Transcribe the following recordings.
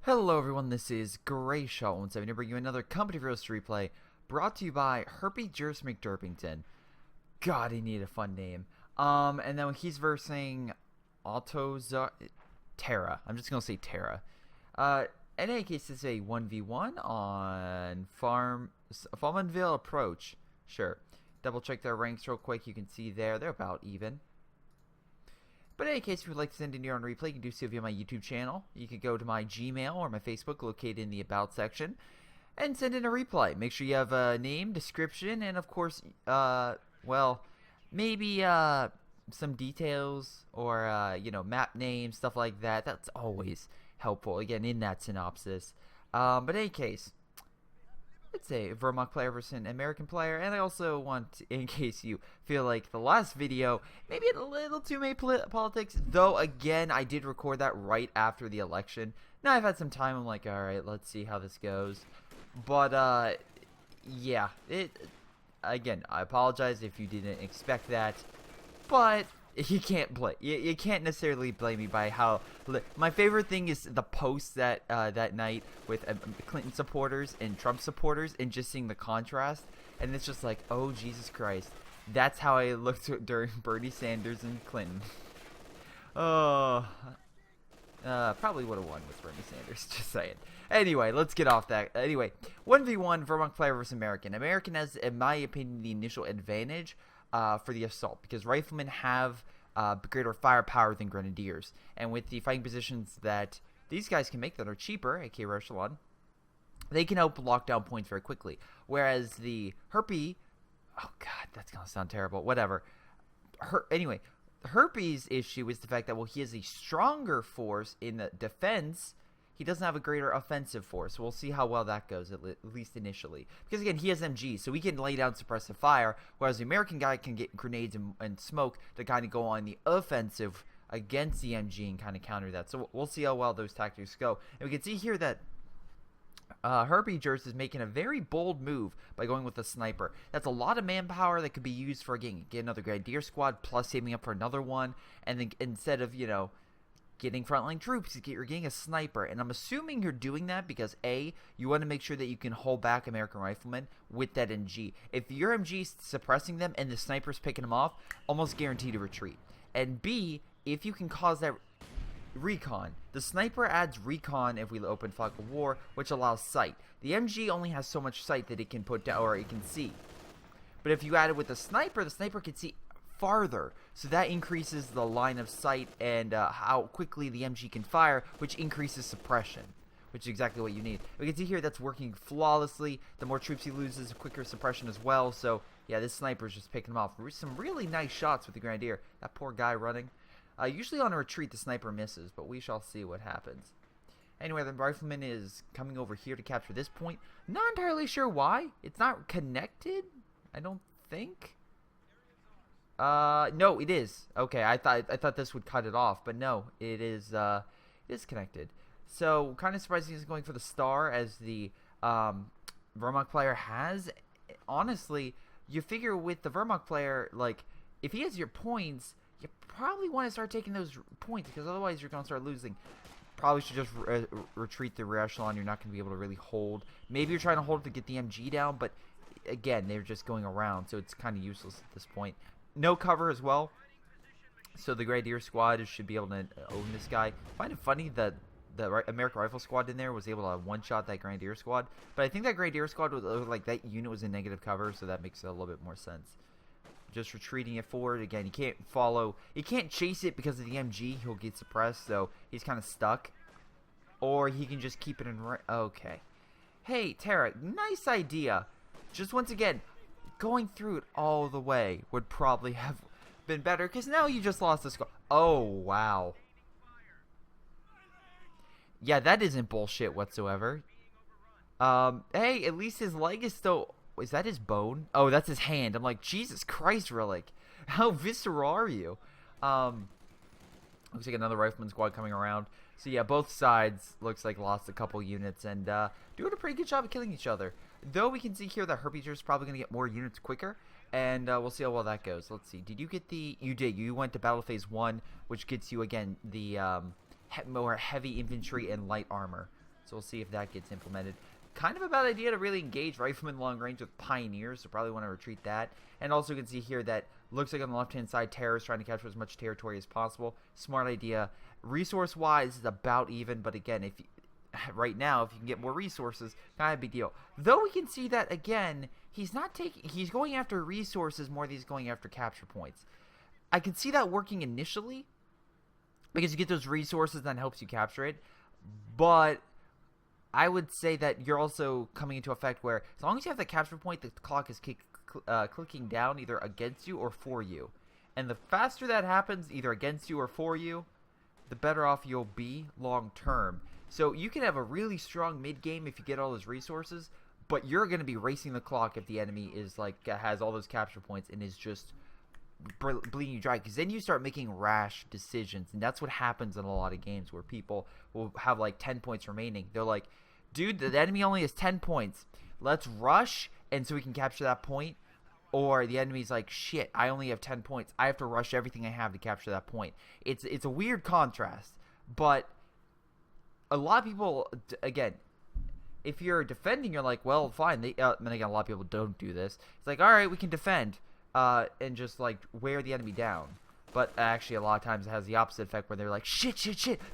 Hello everyone, this is Greyshot17 to bring you another Company Roast replay brought to you by Herpy Jers McDurpington. God, he needed a fun name. And then he's versing Terra. I'm just gonna say Terra. In any case, this is a 1v1 on Farmanville Approach. Sure. Double check their ranks real quick. You can see they're about even. But in any case, if you'd like to send in your own replay, you can do so via my YouTube channel. You can go to my Gmail or my Facebook, located in the About section, and send in a replay. Make sure you have a name, description, and of course, well, maybe some details or, map names, stuff like that. That's always helpful, again, in that synopsis. But in any case, it's a Vermont player versus an American player, and I also want to, in case you feel like the last video maybe a little too many politics, though again I did record that right after the election. Now I've had some time, I'm like, alright, let's see how this goes. But yeah, again, I apologize if you didn't expect that, but you can't you can't necessarily blame me by how my favorite thing is the posts that that night with Clinton supporters and Trump supporters, and just seeing the contrast, and it's just like, oh Jesus Christ, that's how I looked during Bernie Sanders and Clinton. Oh, probably would have won with Bernie Sanders, just saying. Anyway, let's get off that. Anyway, 1v1 Vermont player versus American. American has, in my opinion, the initial advantage for the assault, because riflemen have greater firepower than grenadiers, and with the fighting positions that these guys can make that are cheaper, aka Echelon, they can help lock down points very quickly. Whereas the Herpy, oh god, that's gonna sound terrible. Whatever. Anyway, Herpy's issue is the fact that, well, he has a stronger force in the defense. He doesn't have a greater offensive force. We'll see how well that goes, at least initially. Because, again, he has MG, so he can lay down suppressive fire, whereas the American guy can get grenades and smoke to kind of go on the offensive against the MG and kind of counter that. So we'll see how well those tactics go. And we can see here that Herpy Jers is making a very bold move by going with a sniper. That's a lot of manpower that could be used for, again, get another Grenadier squad, plus saving up for another one, and then instead of, getting frontline troops, you're getting a sniper. And I'm assuming you're doing that because A, you want to make sure that you can hold back American riflemen with that MG. If your MG is suppressing them and the sniper's picking them off, almost guaranteed to retreat. And B, if you can cause that recon. The sniper adds recon if we open Fog of War, which allows sight. The MG only has so much sight that it can put down, or it can see. But if you add it with the sniper can see farther, so that increases the line of sight and how quickly the MG can fire, which increases suppression, which is exactly what you need. We can see here that's working flawlessly. The more troops he loses, the quicker suppression as well. So yeah, this sniper's just picking him off. Some really nice shots with the Grenadier. That poor guy running. Usually on a retreat the sniper misses, but we shall see what happens. Anyway, the rifleman is coming over here to capture this point. Not entirely sure why. It's not connected, I don't think. No, it is. Okay, I thought this would cut it off, but no, it is connected. So, kind of surprising he's going for the star, as the Vermont player has. Honestly, you figure with the Vermont player, like, if he has your points, you probably want to start taking those points, because otherwise you're going to start losing. Probably should just retreat the rear echelon. You're not going to be able to really hold. Maybe you're trying to hold to get the MG down, but again, they're just going around, so it's kind of useless at this point. No cover as well, so the Grenadier squad should be able to own this guy. I find it funny that the American Rifle squad in there was able to one-shot that Grenadier squad, but I think that Grenadier squad was like, that unit was in negative cover, so that makes it a little bit more sense. Just retreating it forward. Again, you can't follow, you can't chase it because of the MG. He'll get suppressed, so he's kind of stuck. Or he can just keep it in okay. Hey, Tara, nice idea. Just once again, going through it all the way would probably have been better, because now you just lost the score. Oh, wow. Yeah, that isn't bullshit whatsoever. Hey, at least his leg is still... Is that his bone? Oh, that's his hand. I'm like, Jesus Christ, Relic. How visceral are you? Looks like another rifleman squad coming around. So yeah, both sides looks like lost a couple units and doing a pretty good job of killing each other. Though we can see here that Herpy Jers is probably going to get more units quicker, and we'll see how well that goes. Let's see. Did you get the... You did. You went to Battle Phase 1, which gets you, again, the more heavy infantry and light armor. So we'll see if that gets implemented. Kind of a bad idea to really engage riflemen long range with pioneers, so probably want to retreat that. And also you can see here that looks like on the left-hand side, Terror is trying to capture as much territory as possible. Smart idea. Resource-wise, is about even, but again, if you, right now, if you can get more resources, kind of a big deal. Though we can see that, again, he's going after resources more than he's going after capture points. I can see that working initially, because you get those resources, that helps you capture it. But I would say that you're also coming into effect where, as long as you have the capture point, the clock is clicking down either against you or for you. And the faster that happens, either against you or for you, the better off you'll be long term. So you can have a really strong mid game if you get all those resources, but you're going to be racing the clock if the enemy is like has all those capture points and is just bleeding you dry, because then you start making rash decisions, and that's what happens in a lot of games where people will have like 10 points remaining. They're like, dude, the enemy only has 10 points, let's rush and so we can capture that point. Or the enemy's like, shit, I only have 10 points, I have to rush everything I have to capture that point. It's a weird contrast, but a lot of people, again, if you're defending, you're like, well, fine. And again, a lot of people don't do this. It's like, all right, we can defend and just like wear the enemy down. But actually, a lot of times it has the opposite effect where they're like, shit,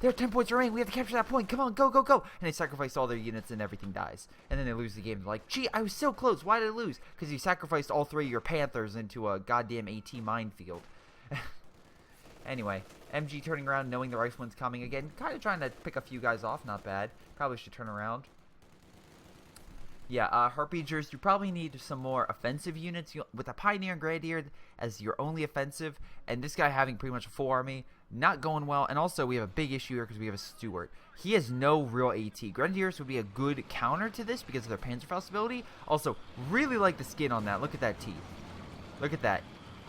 there are 10 points remaining, we have to capture that point, come on, go. And they sacrifice all their units and everything dies. And then they lose the game. They're like, gee, I was so close, why did I lose? Because you sacrificed all 3 of your Panthers into a goddamn AT minefield. Anyway, MG turning around, knowing the rifleman's coming again, kind of trying to pick a few guys off, not bad. Probably should turn around. Yeah, Harpiegers, you probably need some more offensive units. With the Pioneer and Grenadier as your only offensive, and this guy having pretty much a full army, not going well. And also, we have a big issue here because we have a Stuart. He has no real AT. Grenadiers would be a good counter to this because of their Panzerfaust ability. Also, really like the skin on that. Look at that teeth. Look at that.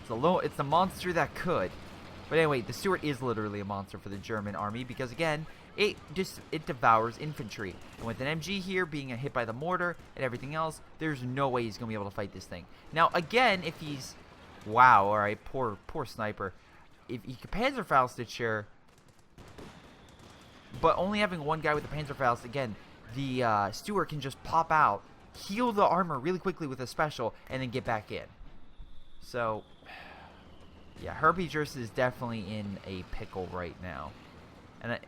It's the monster that could. But anyway, the Stuart is literally a monster for the German army because, again, it devours infantry. And with an MG here being hit by the mortar and everything else, there's no way he's going to be able to fight this thing. Now, again, if he's... Wow, alright, poor sniper. If he could Panzerfaust it, sure. But only having one guy with the Panzerfaust, again, the Stuart can just pop out, heal the armor really quickly with a special, and then get back in. So... yeah, Harpiegers is definitely in a pickle right now. And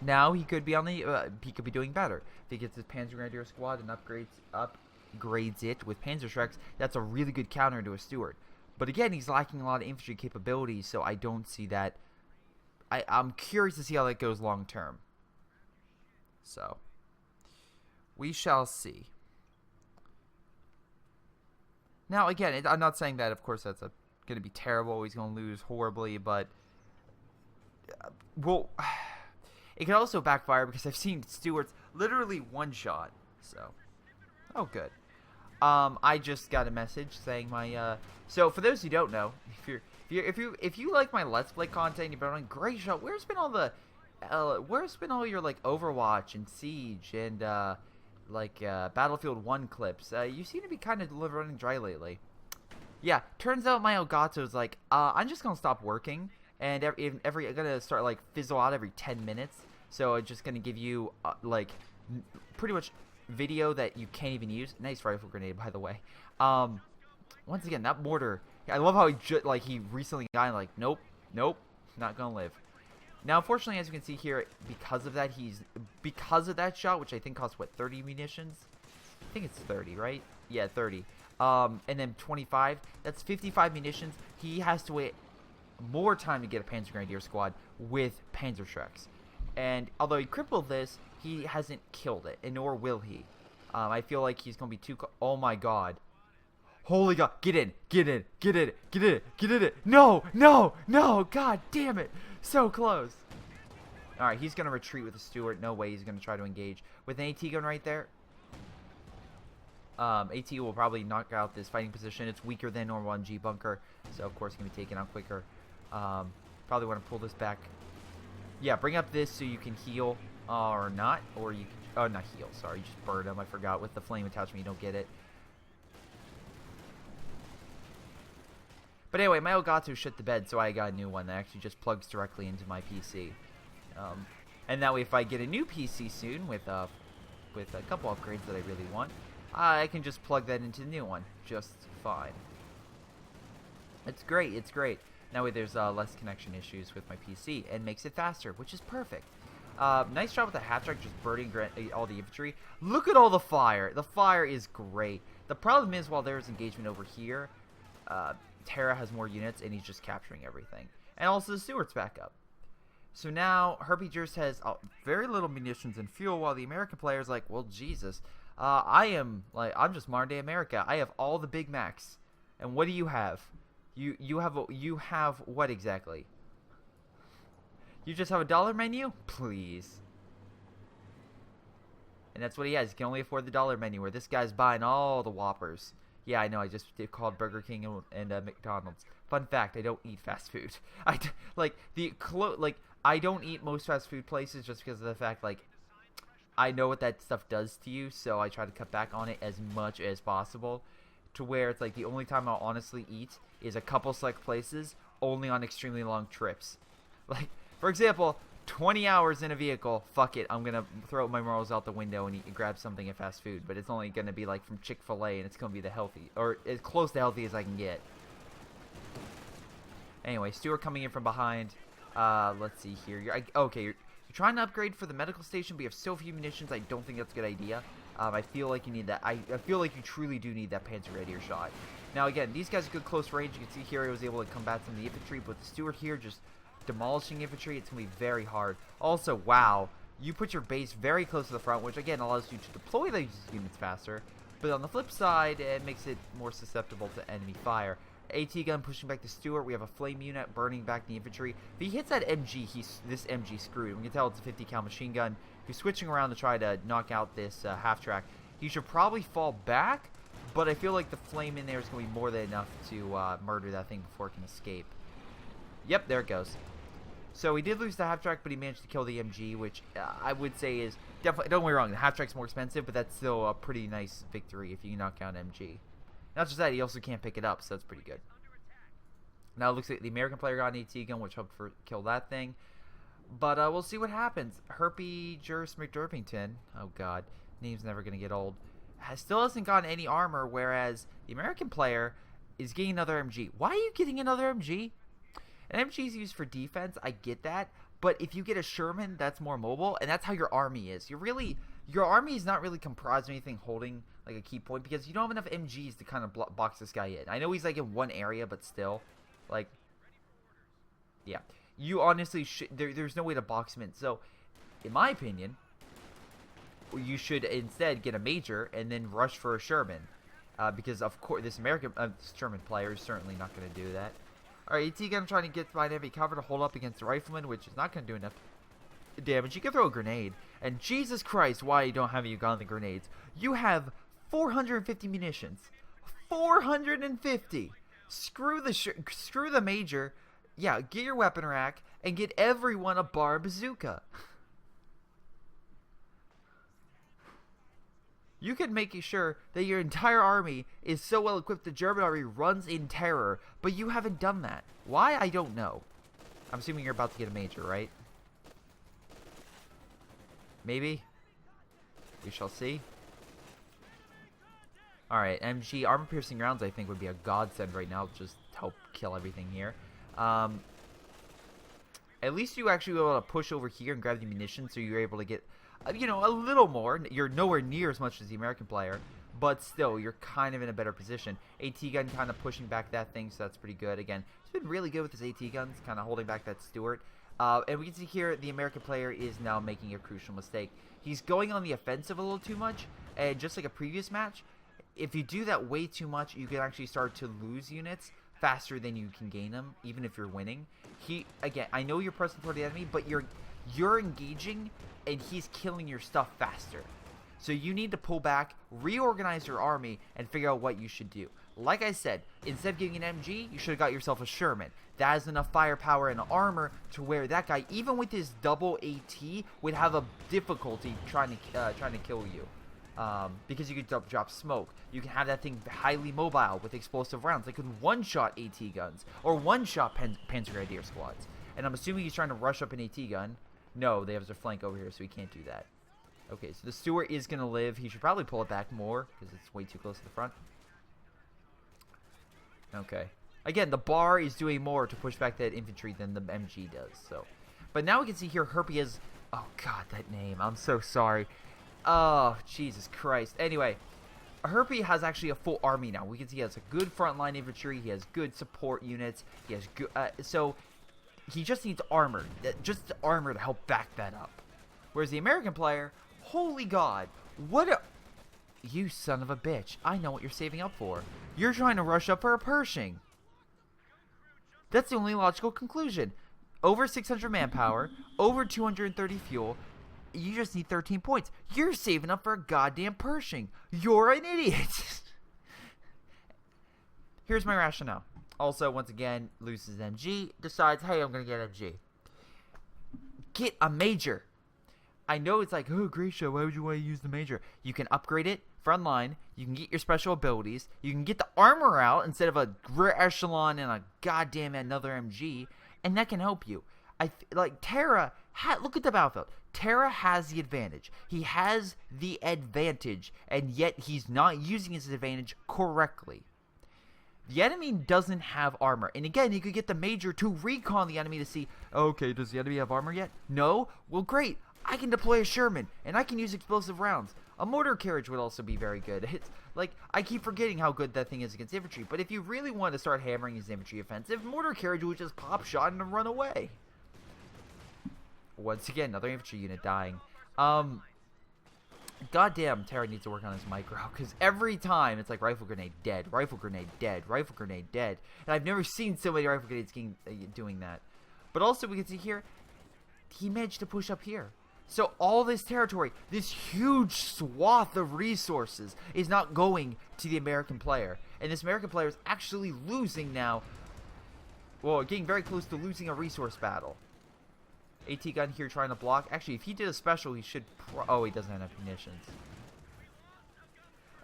now he could be on the he could be doing better. If he gets his Panzer Grenadier squad and upgrades it with Panzerschrecks, that's a really good counter to a Stuart. But again, he's lacking a lot of infantry capabilities, so I don't see that. I'm curious to see how that goes long term. So we shall see. Now, again, I'm not saying that, of course, that's going to be terrible. He's going to lose horribly, but... well, it can also backfire because I've seen Stuarts literally one-shot. So, oh, good. I just got a message saying my... so, for those who don't know, if you like my Let's Play content, you've been on Greyshot, where's been all the... where's been all your, like, Overwatch and Siege and... Battlefield 1 clips. You seem to be kind of running dry lately. Yeah, turns out my Elgato's like, I'm just gonna stop working, and I'm gonna start like fizzle out every 10 minutes. So it's just gonna give you like pretty much video that you can't even use. Nice rifle grenade, by the way. Once again, that mortar. I love how he recently got like, nope, not gonna live. Now, unfortunately, as you can see here, because of that shot, which I think costs, what, 30 munitions? I think it's 30, right? Yeah, 30. And then 25. That's 55 munitions. He has to wait more time to get a Panzer Grenadier squad with Panzerschrecks. And although he crippled this, he hasn't killed it, and nor will he. I feel like he's going to be too... oh, my God. Holy God. Get in. No. God damn it. So close. Alright, he's going to retreat with a Stuart. No way he's going to try to engage. With an AT gun right there. AT will probably knock out this fighting position. It's weaker than normal on G bunker. So, of course, it's going to be taken out quicker. Probably want to pull this back. Yeah, bring up this so you can heal. Or not. Or you can... oh, not heal. Sorry, you just burn him. I forgot. With the flame attachment, you don't get it. But anyway, my Elgato shit the bed, so I got a new one that actually just plugs directly into my PC. And that way, if I get a new PC soon with a couple upgrades that I really want, I can just plug that into the new one just fine. It's great. It's great. That way, there's less connection issues with my PC and makes it faster, which is perfect. Nice job with the half track, just burning all the infantry. Look at all the fire. The fire is great. The problem is, while there's engagement over here, Terra has more units, and he's just capturing everything. And also, the Stewart's back up. So now, Herpy Jurst has very little munitions and fuel, while the American player's like, well, Jesus. I'm just modern day America. I have all the Big Macs. And what do you have? You have what exactly? You just have a dollar menu? Please. And that's what he has. He can only afford the dollar menu, where this guy's buying all the Whoppers. Yeah, I know. I just called Burger King and McDonald's. Fun fact: I don't eat fast food. I don't eat most fast food places just because of the fact, like, I know what that stuff does to you, so I try to cut back on it as much as possible. To where it's like the only time I'll honestly eat is a couple select places, only on extremely long trips. Like, for example, 20 hours in a vehicle, fuck it, I'm gonna throw my morals out the window and grab something at fast food, but it's only gonna be like from Chick-fil-A, and it's gonna be the healthy, or as close to healthy as I can get. Anyway, Stewart coming in from behind. Let's see here. You're trying to upgrade for the medical station, but you have so few munitions. I don't think that's a good idea. I feel like you need that. I feel like you truly do need that Panzer Grenadier shot. Now, again, these guys are good close range. You can see here he was able to combat some of the infantry, but the Stewart here just demolishing infantry. It's going to be very hard. Also, wow, you put your base very close to the front, which, again, allows you to deploy these units faster. But on the flip side, it makes it more susceptible to enemy fire. AT gun pushing back the Stewart. We have a flame unit burning back the infantry. If he hits that MG, this MG screwed. We can tell it's a 50 cal machine gun. If he's switching around to try to knock out this half track, he should probably fall back, but I feel like the flame in there is going to be more than enough to murder that thing before it can escape. Yep, there it goes. So he did lose the half track, but he managed to kill the MG, which I would say is definitely, don't get me wrong, the half track's more expensive, but that's still a pretty nice victory if you knock down MG. Not just that, he also can't pick it up, so that's pretty good. Now it looks like the American player got an AT gun, which helped kill that thing. But we'll see what happens. Herpy Jurst McDurpington, oh god, name's never going to get old, still hasn't gotten any armor, whereas the American player is getting another MG. Why are you getting another MG? An MG is used for defense, I get that, but if you get a Sherman, that's more mobile, and that's how your army is. Your army is not really comprised of anything holding like a key point, because you don't have enough MGs to kind of box this guy in. I know he's like in one area, but still, like, yeah, you honestly should, there's no way to box him in. So, in my opinion, you should instead get a major and then rush for a Sherman, because of course this Sherman player is certainly not going to do that. Alright, AT gun trying to get behind heavy cover to hold up against the rifleman, which is not going to do enough damage. You can throw a grenade, and Jesus Christ, why you don't have you got the grenades? You have 450 munitions. 450. Screw the major. Yeah, get your weapon rack and get everyone a bar bazooka. You can make sure that your entire army is so well equipped the German army runs in terror, but you haven't done that. Why? I don't know. I'm assuming you're about to get a major, right? Maybe? We shall see. Alright, MG armor-piercing rounds I think would be a godsend right now, just help kill everything here. At least you actually were able to push over here and grab the munitions, so you're able to get, you know, a little more. You're nowhere near as much as the American player, but still, you're kind of in a better position. AT gun kind of pushing back that thing, so that's pretty good. Again, it's been really good with his AT guns, kind of holding back that Stewart. And we can see here the American player is now making a crucial mistake. He's going on the offensive a little too much, and just like a previous match, if you do that way too much, you can actually start to lose units faster than you can gain them, even if you're winning. Again, I know you're pressing for the enemy, but you're engaging, and he's killing your stuff faster. So you need to pull back, reorganize your army, and figure out what you should do. Like I said, instead of getting an MG, you should have got yourself a Sherman. That has enough firepower and armor to where that guy, even with his double AT, would have a difficulty trying to kill you. Because you could drop smoke. You can have that thing highly mobile with explosive rounds. They could one-shot AT guns or one-shot Panzer Grenadier squads. And I'm assuming he's trying to rush up an AT gun. No, they have their flank over here, so he can't do that. Okay, so the Stewart is going to live. He should probably pull it back more, because it's way too close to the front. Okay. Again, the bar is doing more to push back that infantry than the MG does. So, but now we can see here Herpy has... Oh, God, that name. I'm so sorry. Oh, Jesus Christ. Anyway, Herpy has actually a full army now. We can see he has a good frontline infantry. He has good support units. He has good... so, he just needs armor. Just armor to help back that up. Whereas the American player... Holy God. What a... You son of a bitch. I know what you're saving up for. You're trying to rush up for a Pershing. That's the only logical conclusion. Over 600 manpower, over 230 fuel. You just need 13 points. You're saving up for a goddamn Pershing. You're an idiot. Here's my rationale. Also, once again, loses MG. Decides, hey, I'm going to get MG. Get a major. I know it's like, oh, Greyshot, why would you want to use the major? You can upgrade it, front line, you can get your special abilities, you can get the armor out instead of a rear echelon and a goddamn another MG, and that can help you. Like, Terra, look at the battlefield. Terra has the advantage. He has the advantage, and yet he's not using his advantage correctly. The enemy doesn't have armor. And again, you could get the major to recon the enemy to see, okay, does the enemy have armor yet? No? Well, great. I can deploy a Sherman, and I can use explosive rounds. A mortar carriage would also be very good. It's like, I keep forgetting how good that thing is against infantry, but if you really want to start hammering his infantry offensive, mortar carriage would just pop shot and run away. Once again, another infantry unit dying. Goddamn, Terra needs to work on his micro, because every time it's like rifle grenade dead, rifle grenade dead, rifle grenade dead. And I've never seen so many rifle grenades doing that. But also, we can see here, he managed to push up here. So all this territory, this huge swath of resources is not going to the American player. And this American player is actually losing now. Well, getting very close to losing a resource battle. AT gun here trying to block. Actually, if he did a special, he should... Oh, he doesn't have enough munitions.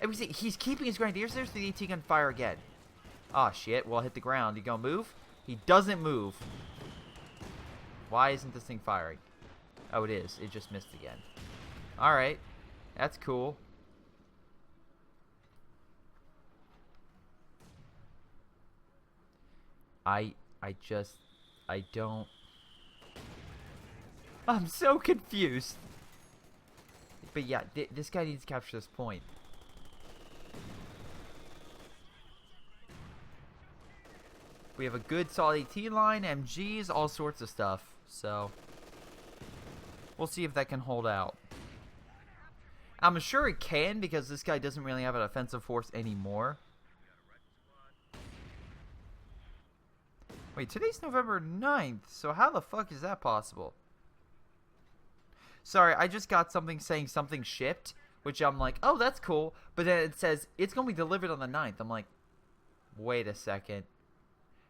And we see he's keeping his grenadiers there, so the AT gun fire again. Oh, shit. Well, hit the ground. He gonna move? He doesn't move. Why isn't this thing firing? Oh, it is. It just missed again. Alright. That's cool. I don't... I'm so confused. But yeah, this guy needs to capture this point. We have a good solid AT line, MGs, all sorts of stuff. So... we'll see if that can hold out. I'm sure it can, because this guy doesn't really have an offensive force anymore. Wait, today's November 9th, so how the fuck is that possible? Sorry, I just got something saying something shipped, which I'm like, oh, that's cool. But then it says, it's going to be delivered on the 9th. I'm like, wait a second.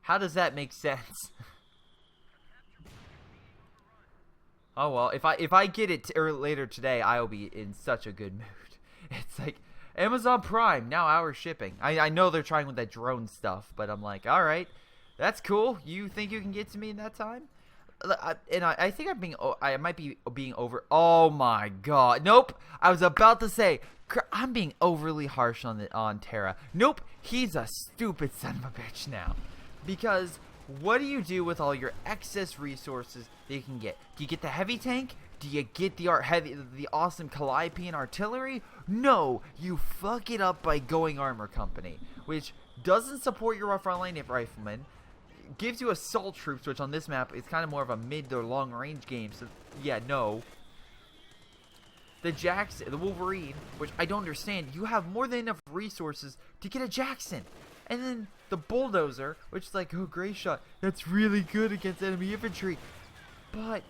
How does that make sense? Oh well, if I get it later today, I'll be in such a good mood. It's like Amazon Prime now, hour shipping. I know they're trying with that drone stuff, but I'm like, all right, that's cool. You think you can get to me in that time? I think I might be being over. Oh my God, nope. I was about to say I'm being overly harsh on Terra. Nope, he's a stupid son of a bitch now, because. What do you do with all your excess resources that you can get? Do you get the heavy tank? Do you get the awesome Calliopean artillery? No, you fuck it up by going armor company, which doesn't support your front line riflemen, gives you assault troops, which on this map is kind of more of a mid or long range game. So yeah, no. The Jackson, the Wolverine, which I don't understand. You have more than enough resources to get a Jackson. And then the Bulldozer, which is like, oh, Greyshot, that's really good against enemy infantry. But,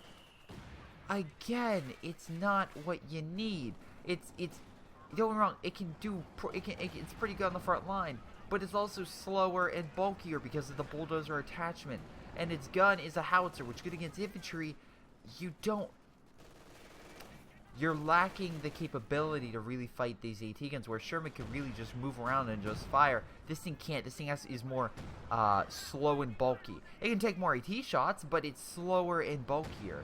again, it's not what you need. Don't get me wrong, it's pretty good on the front line. But it's also slower and bulkier because of the Bulldozer attachment. And its gun is a howitzer, which is good against infantry. You're lacking the capability to really fight these AT guns, where Sherman can really just move around and just fire. This thing can't. This thing is more slow and bulky. It can take more AT shots, but it's slower and bulkier.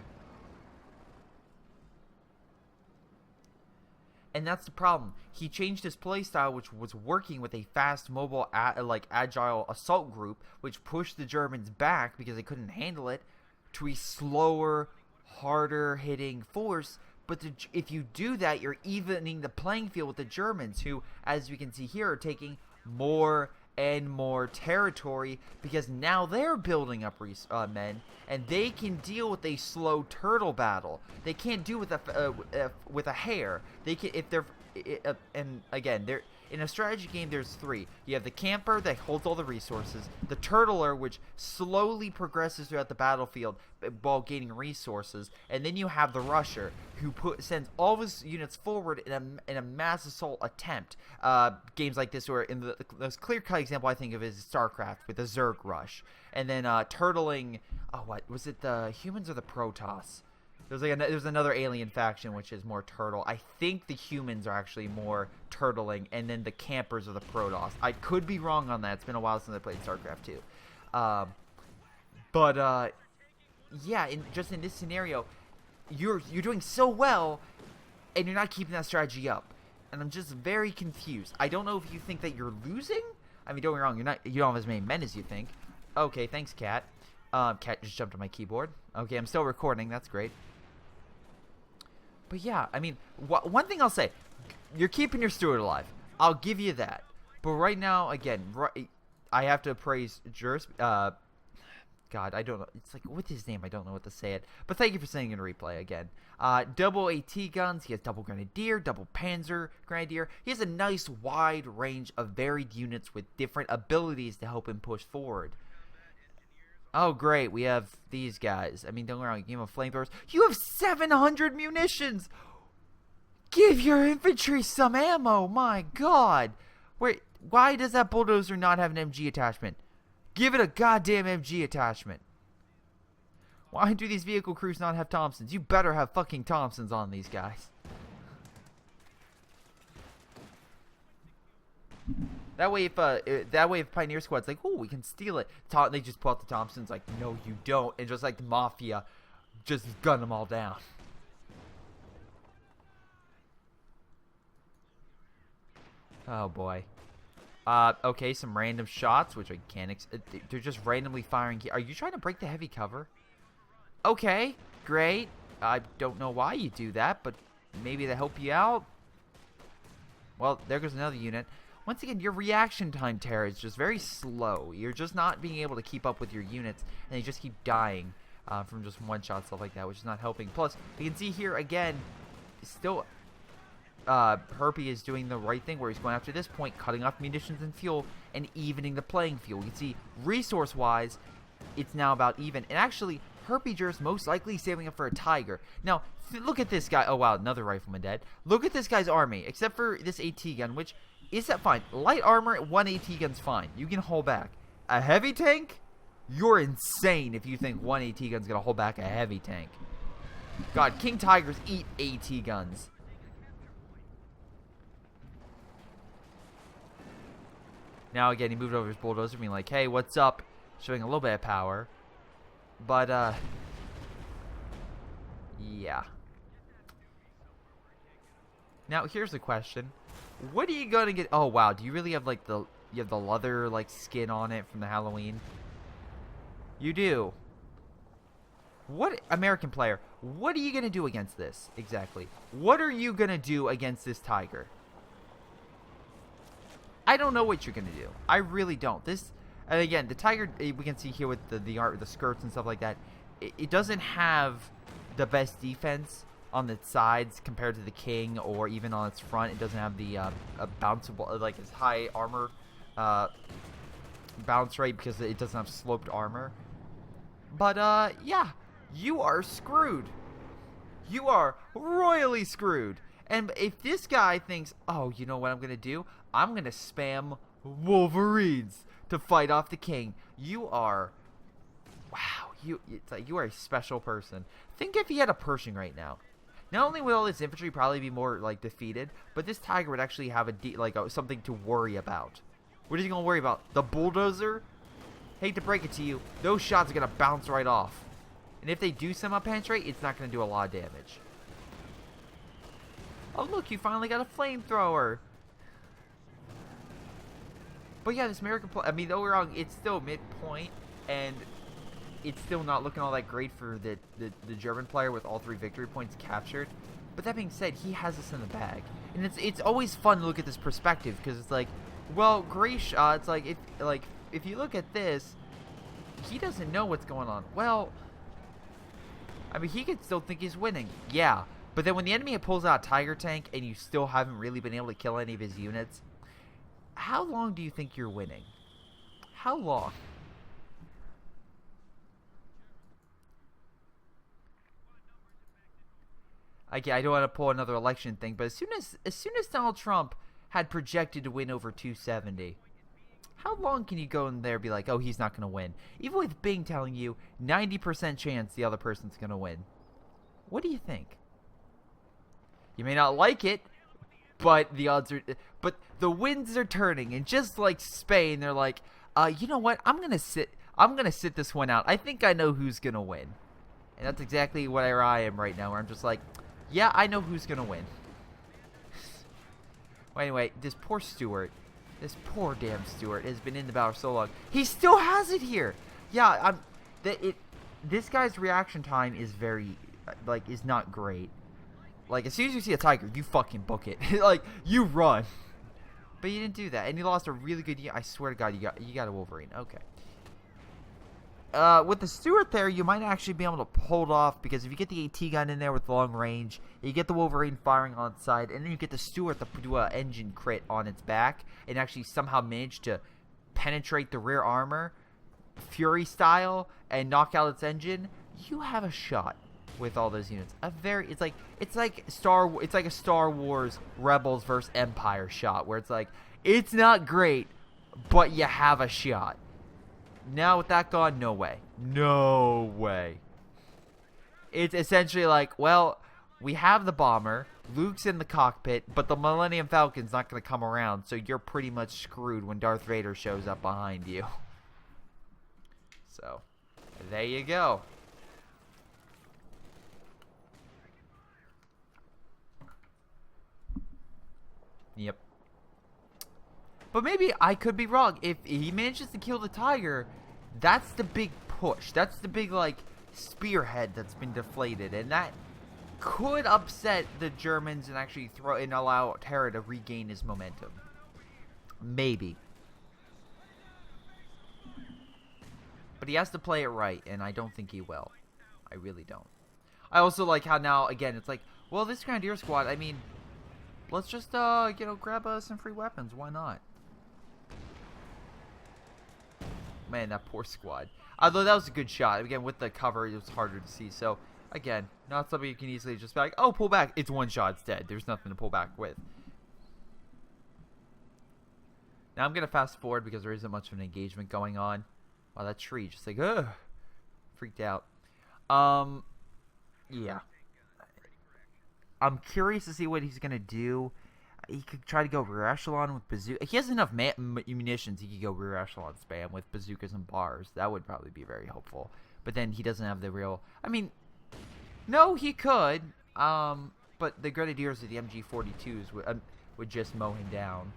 And that's the problem. He changed his playstyle, which was working with a fast, mobile, agile assault group, which pushed the Germans back because they couldn't handle it, to a slower, harder hitting force. But if you do that, you're evening the playing field with the Germans, who, as we can see here, are taking more and more territory because now they're building up men, and they can deal with a slow turtle battle. They can't do with a hare. They can if they're and again, they're in a strategy game. There's three. You have the camper that holds all the resources, the turtler, which slowly progresses throughout the battlefield while gaining resources, and then you have the rusher, who sends all of his units forward in a mass assault attempt. Games like this, where in the most clear-cut example I think of is StarCraft with the Zerg rush, and then turtling. Oh, what was it? The humans or the Protoss? There's another alien faction which is more turtle. I think the humans are actually more turtling, and then the campers are the Protoss. I could be wrong on that. It's been a while since I played StarCraft 2. Yeah, just in this scenario, you're doing so well, and you're not keeping that strategy up. And I'm just very confused. I don't know if you think that you're losing. I mean, don't get me wrong, you don't have as many men as you think. Okay, thanks, Cat. Cat just jumped on my keyboard. Okay, I'm still recording. That's great. But yeah, I mean, one thing I'll say, you're keeping your steward alive. I'll give you that. But right now, again, I have to praise Juris. God, I don't know. It's like, with his name, I don't know what to say it. But thank you for saying in replay again. Double AT guns. He has double Grenadier, double Panzer Grenadier. He has a nice wide range of varied units with different abilities to help him push forward. Oh, great. We have these guys. I mean, don't get me wrong. You have flamethrowers. You have 700 munitions. Give your infantry some ammo. My God. Wait, why does that bulldozer not have an MG attachment? Give it a goddamn MG attachment. Why do these vehicle crews not have Thompsons? You better have fucking Thompsons on these guys. That way, if Pioneer Squad's like, oh, we can steal it, they just pull out the Thompsons, like, no, you don't, and just like the Mafia, just gun them all down. Oh boy. Okay, some random shots, which I can't. They're just randomly firing. Are you trying to break the heavy cover? Okay, great. I don't know why you do that, but maybe they help you out. Well, there goes another unit. Once again, your reaction time, Terra, is just very slow. You're just not being able to keep up with your units, and they just keep dying from just one-shot, stuff like that, which is not helping. Plus, you can see here, again, still, Herpy is doing the right thing, where he's going after this point, cutting off munitions and fuel, and evening the playing field. You can see, resource-wise, it's now about even. And actually, Herpy Juris most likely saving up for a Tiger. Now, look at this guy. Oh, wow, another rifleman dead. Look at this guy's army, except for this AT gun, which... is that fine? Light armor, 1 AT gun's fine. You can hold back. A heavy tank? You're insane if you think 1 AT gun's gonna hold back a heavy tank. God, King Tigers eat AT guns. Now again, he moved over his bulldozer, being like, hey, what's up? Showing a little bit of power. But, yeah. Now, here's the question. What are you gonna get? Oh wow, do you really have like the leather like skin on it from the Halloween? You do. What, American player, what are you gonna do against this exactly? What are you gonna do against this Tiger? I don't know what you're gonna do. I really don't. And again, the Tiger, we can see here with the art, the skirts and stuff like that. It doesn't have the best defense on its sides compared to the King, or even on its front. It doesn't have the bounceable, like its high armor bounce rate, because it doesn't have sloped armor. But yeah, you are screwed. You are royally screwed. And if this guy thinks, oh, you know what I'm gonna do? I'm gonna spam Wolverines to fight off the King. You are, wow, it's like you are a special person. Think if he had a Pershing right now. Not only would all this infantry probably be more like defeated, but this Tiger would actually have something to worry about. What is he gonna worry about? The bulldozer? Hate to break it to you, those shots are gonna bounce right off. And if they do semi-penetrate, it's not gonna do a lot of damage. Oh, look, you finally got a flamethrower. But yeah, this American I mean, don't get me wrong, it's still midpoint, and it's still not looking all that great for the German player with all 3 victory points captured. But that being said, he has this in the bag. And it's always fun to look at this perspective, because it's like, well, Greyshot, it's like, if you look at this, he doesn't know what's going on. Well, I mean, he could still think he's winning. Yeah. But then when the enemy pulls out a Tiger tank and you still haven't really been able to kill any of his units, how long do you think you're winning? How long? I don't want to pull another election thing, but as soon as Donald Trump had projected to win over 270, how long can you go in there and be like, oh, he's not going to win? Even with Bing telling you 90% chance the other person's going to win. What do you think? You may not like it, but the odds are, but the winds are turning, and just like Spain, they're like, you know what? I'm gonna sit this one out. I think I know who's gonna win, and that's exactly where I am right now. Where I'm just like, yeah, I know who's gonna win. Well, anyway, this poor damn Stewart has been in the battle so long. He still has it here. Yeah, this guy's reaction time is very, is not great. Like, as soon as you see a Tiger, you fucking book it. Like, you run. But you didn't do that. And you lost a really good... I swear to God, you got a Wolverine. Okay. With the Stewart there, you might actually be able to hold off, because if you get the AT gun in there with long range, you get the Wolverine firing on its side, and then you get the Stewart to do an engine crit on its back, and actually somehow manage to penetrate the rear armor, Fury style, and knock out its engine, you have a shot with all those units. It's like a Star Wars Rebels versus Empire shot, where it's like, it's not great, but you have a shot. Now with that gone, no way. No way. It's essentially like, well, we have the bomber, Luke's in the cockpit, but the Millennium Falcon's not going to come around, so you're pretty much screwed when Darth Vader shows up behind you. So, there you go. Yep. But maybe I could be wrong. If he manages to kill the Tiger, that's the big push. That's the big, spearhead that's been deflated. And that could upset the Germans and actually allow Terra to regain his momentum. Maybe. But he has to play it right, and I don't think he will. I really don't. I also like how now, again, it's like, well, this Grenadier squad, I mean, let's just, grab some free weapons. Why not? Man, that poor squad. Although that was a good shot. Again, with the cover, it was harder to see. So, again, not something you can easily just be like, oh, pull back. It's one shot. It's dead. There's nothing to pull back with. Now, I'm going to fast forward because there isn't much of an engagement going on. Wow, that tree just like, ugh. Freaked out. Yeah. I'm curious to see what he's going to do. He could try to go rear echelon with bazooka. He has enough munitions. He could go rear echelon spam with bazookas and bars. That would probably be very helpful. But then he doesn't have the real... I mean, no, he could. But the Grenadiers of the MG42s would just mow him down.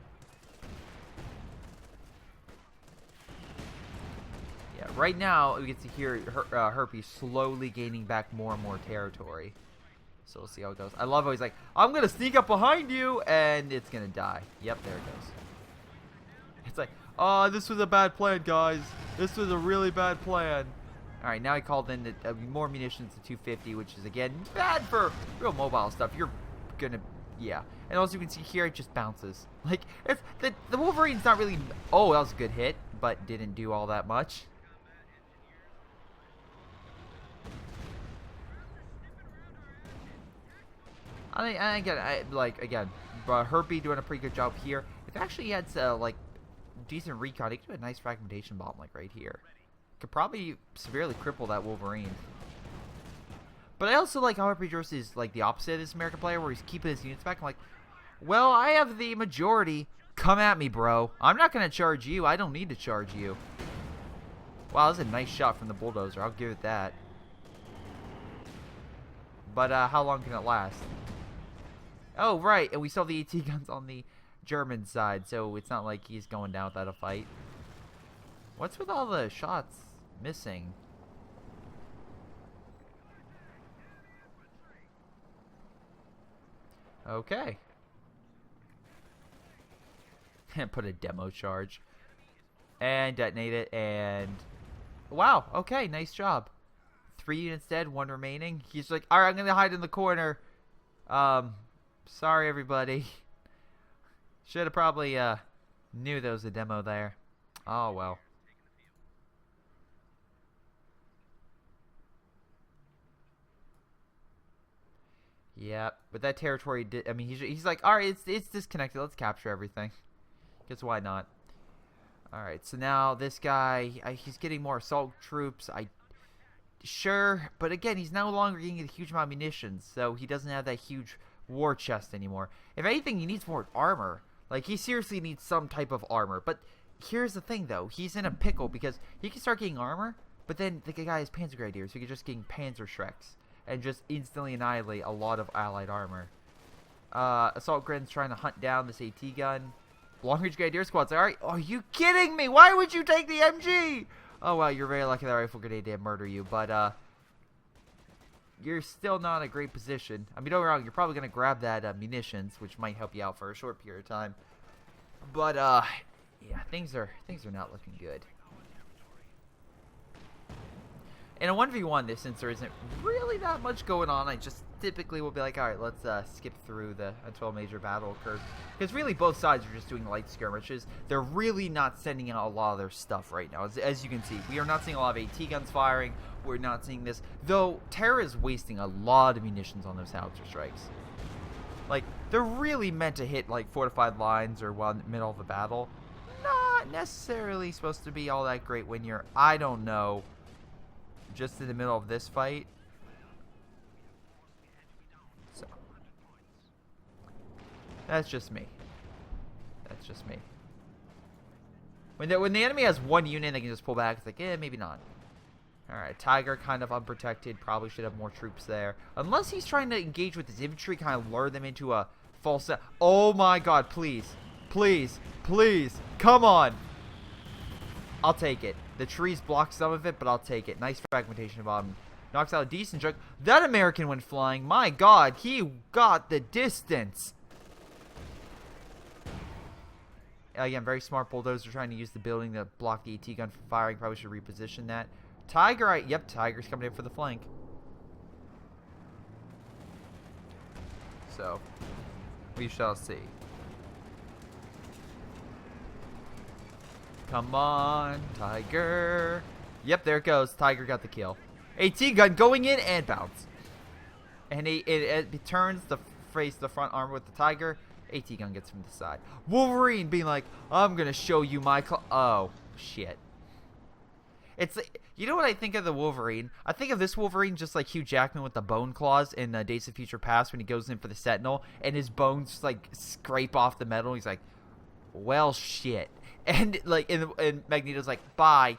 Yeah, right now we get to hear Herpy slowly gaining back more and more territory. So we'll see how it goes. I love how he's like, I'm going to sneak up behind you, and it's going to die. Yep, there it goes. It's like, oh, this was a bad plan, guys. This was a really bad plan. All right, now he called in more munitions to 250, which is, again, bad for real mobile stuff. You're going to, yeah. And also you can see here, it just bounces. Like, it's the Wolverine's not really, oh, that was a good hit, but didn't do all that much. Again, Herpy doing a pretty good job here. If actually he had, decent recon, he could do a nice fragmentation bomb, right here. Could probably severely cripple that Wolverine. But I also like how Herpy is, the opposite of this American player, where he's keeping his units back. I'm like, well, I have the majority. Come at me, bro. I'm not going to charge you. I don't need to charge you. Wow, that's a nice shot from the bulldozer. I'll give it that. But how long can it last? Oh, right, and we saw the AT guns on the German side, so it's not like he's going down without a fight. What's with all the shots missing? Okay. And put a demo charge. And detonate it, and... Wow, okay, nice job. 3 units dead, 1 remaining. He's like, alright, I'm gonna hide in the corner. Sorry everybody. Should have probably, knew there was a demo there. Oh, well. Yeah, but that territory I mean, he's like, alright, it's disconnected. Let's capture everything. Because why not? Alright, so now this guy, he's getting more assault troops. Sure, but again, he's no longer getting a huge amount of munitions, so he doesn't have that huge war chest anymore. If anything, he needs more armor. Like, he seriously needs some type of armor. But here's the thing, though. He's in a pickle because he can start getting armor, but then the guy has Panzer Grenadiers, so he can just get Panzer Shreks and just instantly annihilate a lot of allied armor. Assault Gren's trying to hunt down this AT gun. Long Range Grenadier Squad's like, alright, are you kidding me? Why would you take the MG? Oh, well, you're very lucky that Rifle Grenade didn't murder you, but, you're still not in a great position. I mean, don't get me wrong, you're probably going to grab that, munitions, which might help you out for a short period of time. But, yeah, things are not looking good. In a 1v1, since there isn't really that much going on, I just typically will be like, alright, let's skip through until a major battle occurs. Because really, both sides are just doing light skirmishes. They're really not sending out a lot of their stuff right now. As you can see, we are not seeing a lot of AT guns firing. We're not seeing this. Though, Terra is wasting a lot of munitions on those howitzer strikes. Like, they're really meant to hit, like, fortified lines or while in the middle of the battle. Not necessarily supposed to be all that great when you're, I don't know, just in the middle of this fight. So that's just me. That's just me. When the enemy has 1 unit, they can just pull back. It's like, maybe not. Alright, Tiger kind of unprotected. Probably should have more troops there. Unless he's trying to engage with his infantry, kind of lure them into a false... Oh my god, please. Please. Please. Come on. I'll take it. The trees block some of it, but I'll take it. Nice fragmentation of bottom. Knocks out a decent chunk. That American went flying. My god, he got the distance. Again, very smart bulldozer trying to use the building to block the AT gun from firing. Probably should reposition that. Tiger, yep, Tiger's coming in for the flank. So, we shall see. Come on, Tiger. Yep, there it goes. Tiger got the kill. AT gun going in and bounce. And it turns to face the front armor with the Tiger. AT gun gets from the side. Wolverine being like, I'm going to show you my... Oh, shit. It's... You know what I think of the Wolverine? I think of this Wolverine just like Hugh Jackman with the bone claws in Days of Future Past when he goes in for the Sentinel and his bones just, like, scrape off the metal. He's like, well, shit. And, like, and Magneto's like, bye.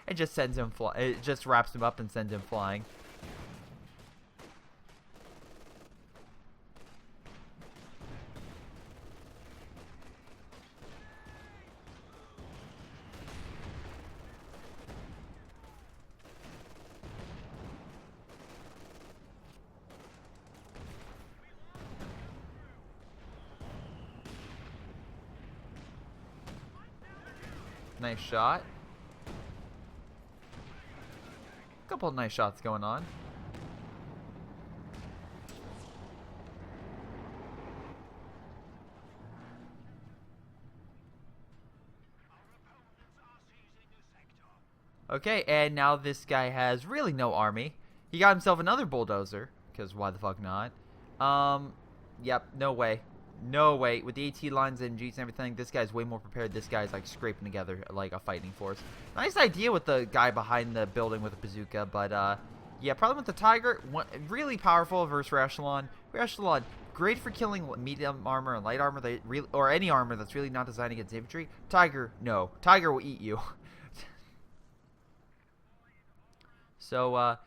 And just sends him it just wraps him up and sends him flying. Nice shot. Couple of nice shots going on. Okay, and now this guy has really no army. He got himself another bulldozer, because why the fuck not? Yep, no way. No way. With the AT lines and Gs and everything, this guy's way more prepared. This guy's like scraping together like a fighting force. Nice idea with the guy behind the building with a bazooka, but yeah, problem with the Tiger, really powerful versus Rashalon. Rashalon, great for killing medium armor and light armor, or any armor that's really not designed against infantry. Tiger, no. Tiger will eat you. So,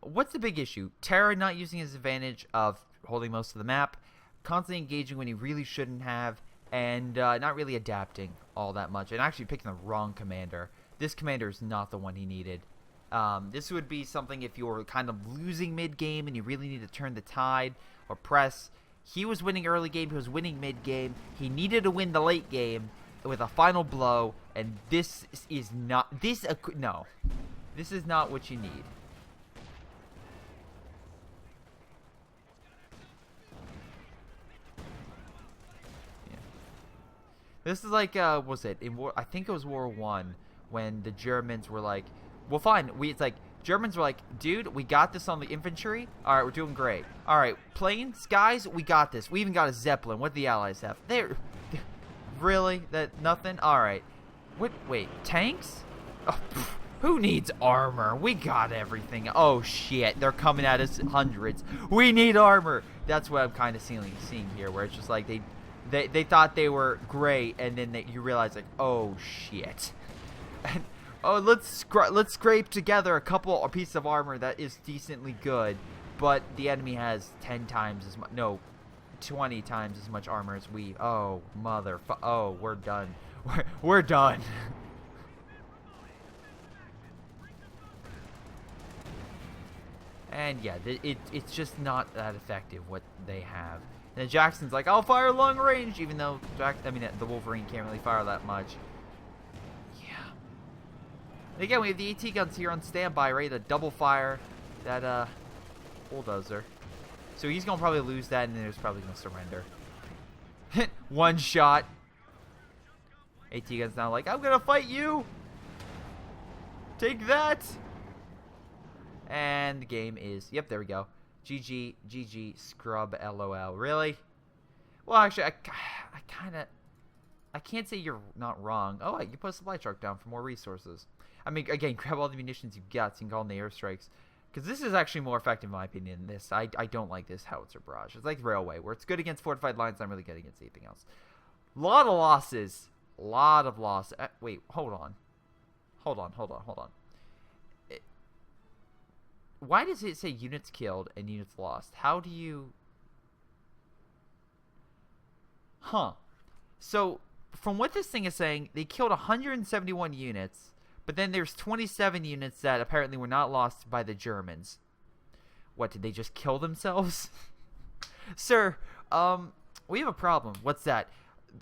what's the big issue? Terra not using his advantage of holding most of the map. constantly engaging when he really shouldn't have, and not really adapting all that much, and actually picking the wrong commander. This commander is not the one he needed. This would be something if you were kind of losing mid-game and you really need to turn the tide or press. He was winning early game. He was winning mid-game. He needed to win the late game with a final blow, and this is not... No. This is not what you need. This is like, was it in war? I think it was World War I when the Germans were like, well, fine. It's like Germans were like, dude, we got this on the infantry. All right, we're doing great. All right, planes, guys, we got this. We even got a Zeppelin. What do the Allies have? They're really nothing. All right, wait, tanks? Oh, who needs armor? We got everything. Oh shit, they're coming at us hundreds. We need armor. That's what I'm kind of seeing here, where it's just like they thought they were great, and then you realize like, oh shit. And, oh, let's scrape together a piece of armor that is decently good, but the enemy has 10 times as much, no, 20 times as much armor as we. Oh oh, we're done. We're done. And yeah, it's just not that effective what they have. And Jackson's like, I'll fire long range, even though the Wolverine can't really fire that much. Yeah. And again, we have the AT guns here on standby, ready to double fire that bulldozer. So he's gonna probably lose that, and then there's probably gonna surrender. One shot. AT guns now like, I'm gonna fight you. Take that. And the game is, yep, there we go. GG, scrub, LOL. Really? Well, actually, I can't say you're not wrong. Oh, you put a supply truck down for more resources. I mean, again, grab all the munitions you've got so you can call in the airstrikes. Because this is actually more effective, in my opinion, than this. I don't like this howitzer barrage. It's like railway, where it's good against fortified lines, not really good against anything else. A lot of losses. A lot of loss. Wait, hold on. Why does it say units killed and units lost? How do you... Huh. So, from what this thing is saying, they killed 171 units, but then there's 27 units that apparently were not lost by the Germans. What, did they just kill themselves? Sir, we have a problem. What's that?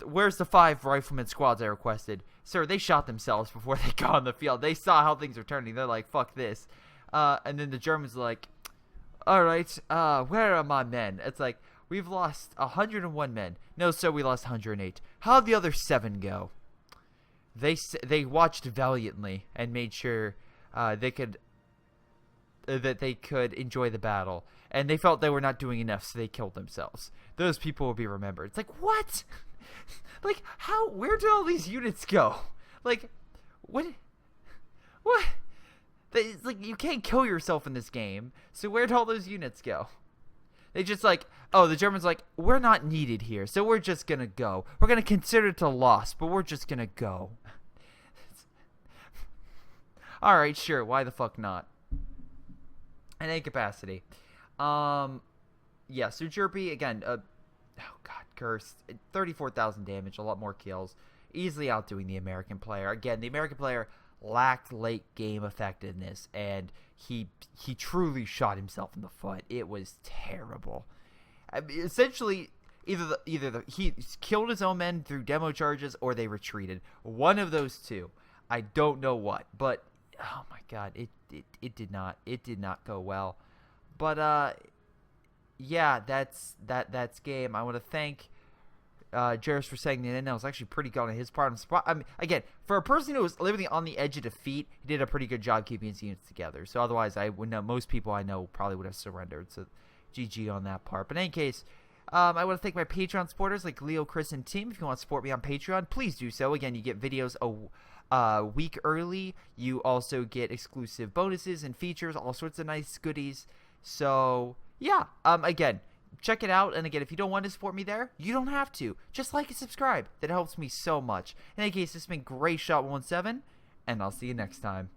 Where's the 5 rifleman squads I requested? Sir, they shot themselves before they got on the field. They saw how things were turning. They're like, fuck this. And then the Germans are like, all right, where are my men? It's like, we've lost 101 men. No, sir, we lost 108. How'd the other 7 go? They watched valiantly and made sure that they could enjoy the battle. And they felt they were not doing enough, so they killed themselves. Those people will be remembered. It's like, what? Like, where did all these units go? Like, what? It's like, you can't kill yourself in this game. So where'd all those units go? They just like, oh, the Germans like, we're not needed here, so we're just gonna go. We're gonna consider it a loss, but we're just gonna go. Alright, sure, why the fuck not? And A capacity. Yeah, so Jerpy, again, oh god, cursed. 34,000 damage, a lot more kills. Easily outdoing the American player. Again, the American player lacked late game effectiveness, and he truly shot himself in the foot. It was terrible. I mean, essentially, either he killed his own men through demo charges, or they retreated. One of those two. I don't know what, but oh my god, it did not go well. But yeah, that's game. I want to thank Jarvis for saying that was actually pretty good on his part. I mean, again, for a person who was literally on the edge of defeat, he did a pretty good job keeping his units together. So otherwise, I would know most people I know probably would have surrendered. So GG on that part. But in any case, I want to thank my Patreon supporters like Leo, Chris, and Tim. If you want to support me on Patreon, please do so. Again, you get videos a week early. You also get exclusive bonuses and features, all sorts of nice goodies. So yeah, again, check it out. And again, if you don't want to support me there, you don't have to. Just like and subscribe. That helps me so much. In any case, this has been Greyshot17, and I'll see you next time.